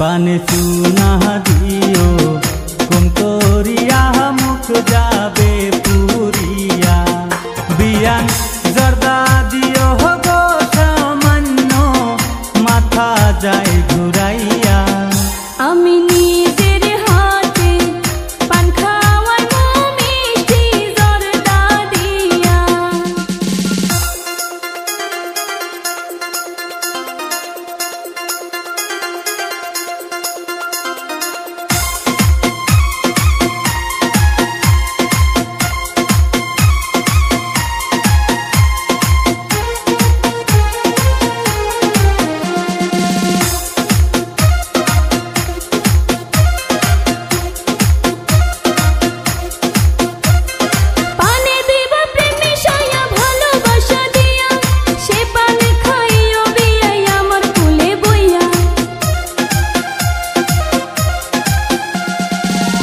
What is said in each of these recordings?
पाने चूना दियो कुम करिया मुख जाबे पुरिया बियान जर्दा दियो गो सामान्य माथा जाय घुराइया आमी निजेर हाथे पान खाওয়াবো মিষ্টি জর্দা দিয়া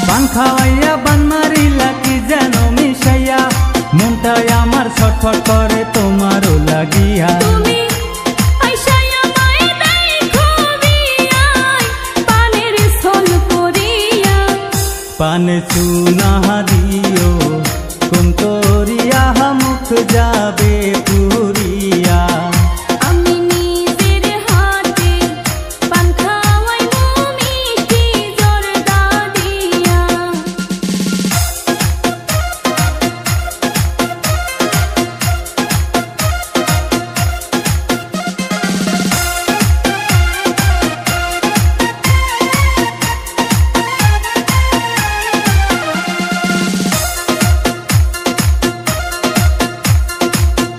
पान खावाइया बान मारिला कि जेनो मिशाइया मनटाय आमार छटफट करे तोमारो लागिया তুমি আইসায়া মাই দেখো বিয়াই পানের ছল করিয়া पाने चूना दियो कुम करिया मुख जाबे पुरिया আমি নিজের হাতে পান খাওয়াইবো মিষ্টি জর্দা দিয়া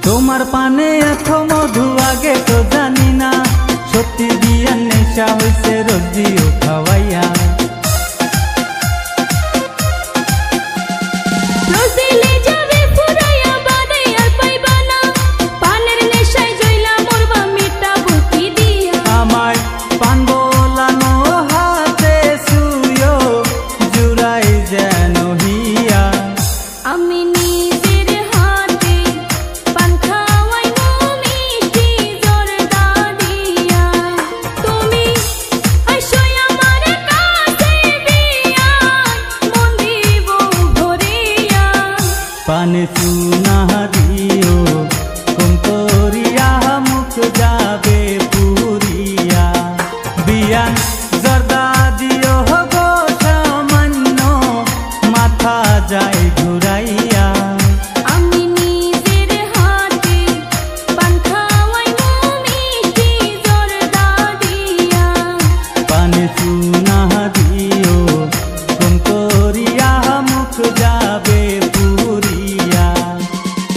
তোমার পানে এত মধু আগে তো জানি না সত্যি দিয়া নেশা হইছে রোজিও খাওয়াইয়া রোজিলে যাবে ফুরাইয়া বাদে আর পাইবা না পানের নেশায় জইলা মরবা মিটাবো কি দিয়া আমায় পান বোলানো হাতে সুয়ো জুড়াই যেন হিয়া আমি নিজের হাতে পান খাওয়াইবো মিষ্টি জর্দা দিয়া তুমি আইসোই আমার কাছে বিয়ান মন দিব ভরিয়া পানে চু